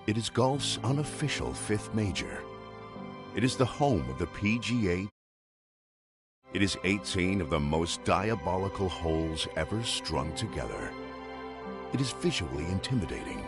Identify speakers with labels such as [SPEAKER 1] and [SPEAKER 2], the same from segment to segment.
[SPEAKER 1] It is golf's unofficial fifth major. It is the home of the PGA. It is 18 of the most diabolical holes ever strung together. It is visually intimidating.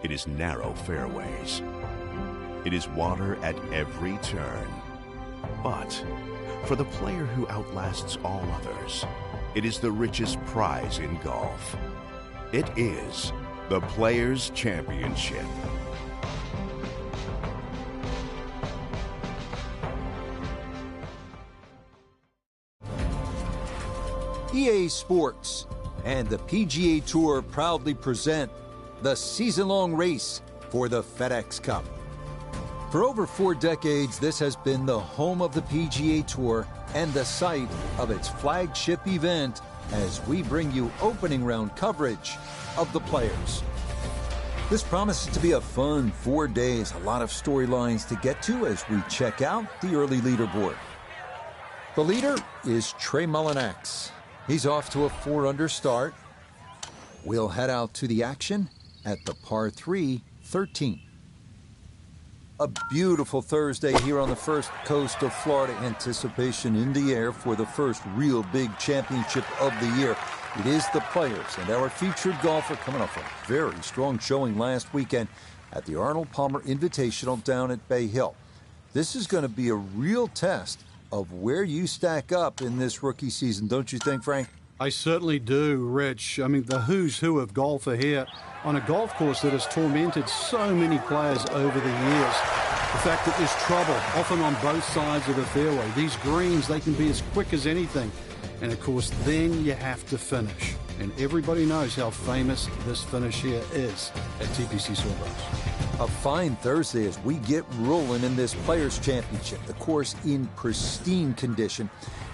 [SPEAKER 1] It is narrow fairways. It is water at every turn. But for the player who outlasts all others, it is the richest prize in golf. It is the Players' Championship.
[SPEAKER 2] EA Sports and the PGA Tour proudly present the season-long race for the FedEx Cup. For over 4 decades, this has been the home of the PGA Tour and the site of its flagship event as we bring you opening round coverage of the Players. This promises to be a fun 4 days, a lot of storylines to get to as we check out the early leaderboard. The leader is Trey Mullinax. He's off to a 4-under start. We'll head out to the action at the par 3 13th. A beautiful Thursday here on the first coast of Florida. Anticipation in the air for the first real big championship of the year. It is the Players and our featured golfer coming off a very strong showing last weekend at the Arnold Palmer Invitational down at Bay Hill. This is going to be a real test of where you stack up in this rookie season, don't you think, Frank?
[SPEAKER 3] I certainly do, Rich. I mean, the who's who of golf are here on a golf course that has tormented so many players over the years. The fact that there's trouble, often on both sides of the fairway. These greens, they can be as quick as anything. And, of course, then you have to finish. And everybody knows how famous this finish here is at TPC Sawgrass.
[SPEAKER 2] A fine Thursday as we get rolling in this Players' Championship. The course in pristine condition.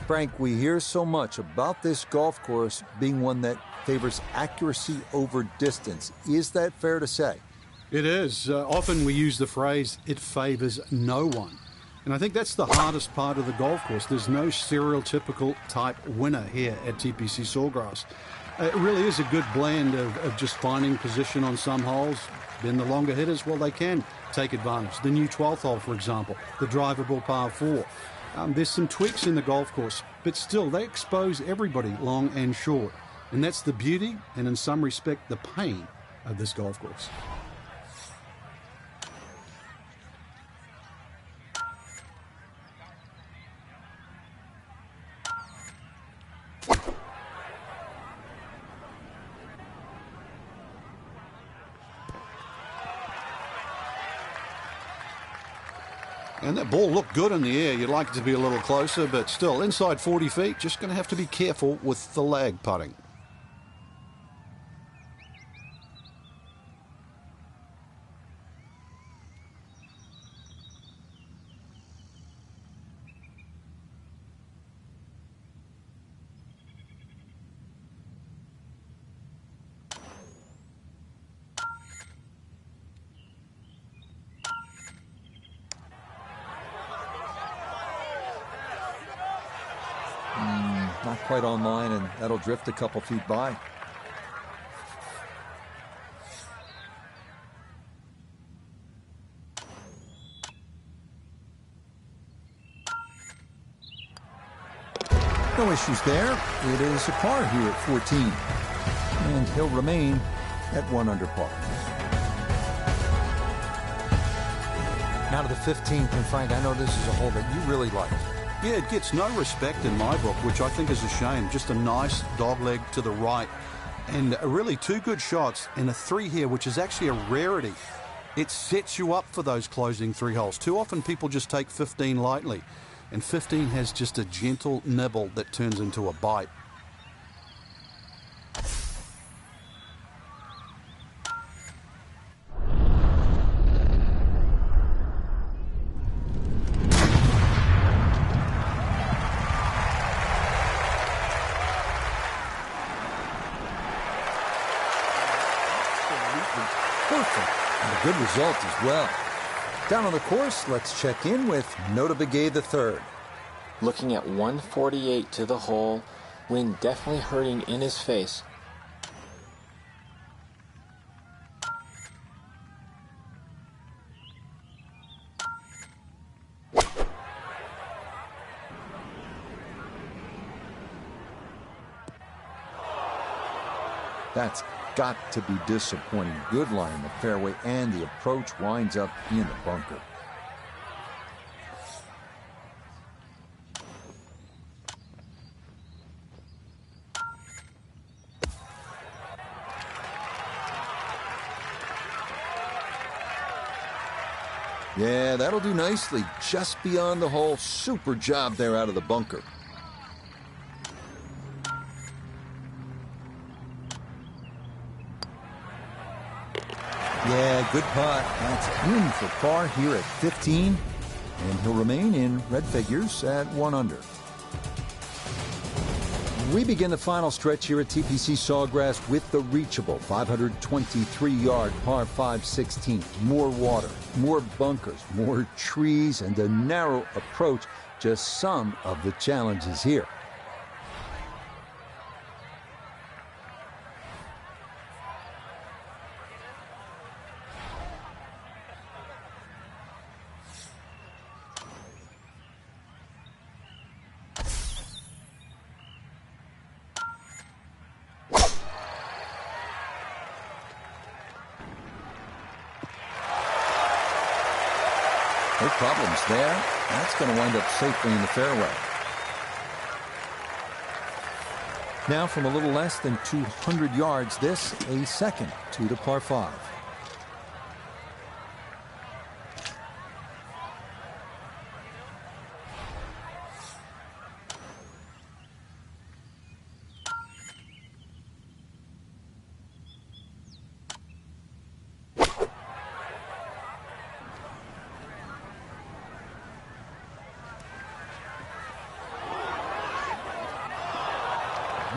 [SPEAKER 2] Frank, we hear so much about this golf course being one that favors accuracy over distance. Is that fair to say?
[SPEAKER 3] It is. Often we use the phrase, it favors no one. And I think that's the hardest part of the golf course. There's no stereotypical type winner here at TPC Sawgrass. It really is a good blend of just finding position on some holes. Then the longer hitters, well, they can take advantage. The new 12th hole, for example, the drivable par 4. There's some tweaks in the golf course, but still, they expose everybody long and short. And that's the beauty and, in some respect, the pain of this golf course. And that ball looked good in the air. You'd like it to be a little closer, but still, inside 40 feet, just going to have to be careful with the lag putting.
[SPEAKER 2] Not quite online, and that'll drift a couple feet by. No issues there. It is a par here at 14. And he'll remain at 1 under par. Now to the 15th, and Frank, I know this is a hole that you really like.
[SPEAKER 3] Yeah, it gets no respect in my book, which I think is a shame. Just a nice dogleg to the right. And really 2 good shots and a 3 here, which is actually a rarity. It sets you up for those closing 3 holes. Too often people just take 15 lightly. And 15 has just a gentle nibble that turns into a bite.
[SPEAKER 2] Perfect. And a good result as well. Down on the course, let's check in with Nota Begay III.
[SPEAKER 4] Looking at 148 to the hole, wind definitely hurting in his face.
[SPEAKER 2] That's got to be disappointing. Good lie in the fairway, and the approach winds up in the bunker. Yeah, that'll do nicely. Just beyond the hole. Super job there out of the bunker. Yeah, good putt. That's in for par here at 15. And he'll remain in red figures at 1 under. We begin the final stretch here at TPC Sawgrass with the reachable 523-yard par 5 16. More water, more bunkers, more trees, and a narrow approach. Just some of the challenges here. No problems there. That's going to wind up safely in the fairway. Now from a little less than 200 yards, this a second to the par 5.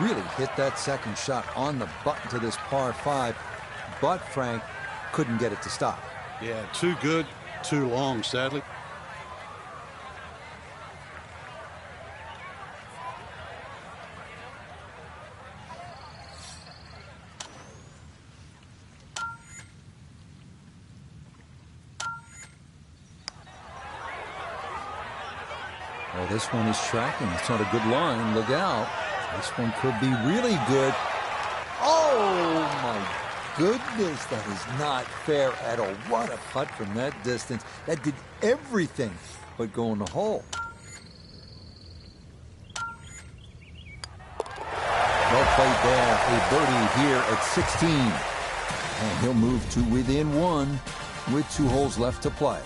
[SPEAKER 2] Really hit that second shot on the button to this par 5, but Frank couldn't get it to stop.
[SPEAKER 3] Yeah, too good, too long, sadly.
[SPEAKER 2] Well, this one is tracking. It's not a good line. Look out. This one could be really good. Oh, my goodness. That is not fair at all. What a putt from that distance. That did everything but go in the hole. Well played there. A birdie here at 16. And he'll move to within 1 with 2 holes left to play.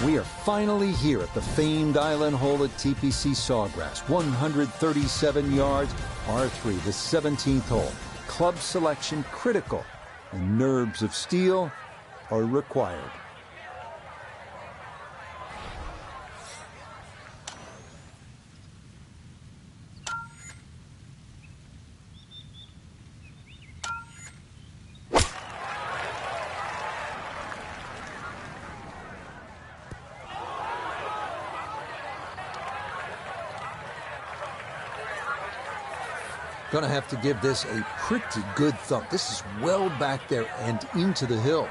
[SPEAKER 2] We are finally here at the famed island hole at TPC Sawgrass. 137 yards, par 3, the 17th hole. Club selection critical, and nerves of steel are required. Gonna have to give this a pretty good thump. This is well back there and into the hill.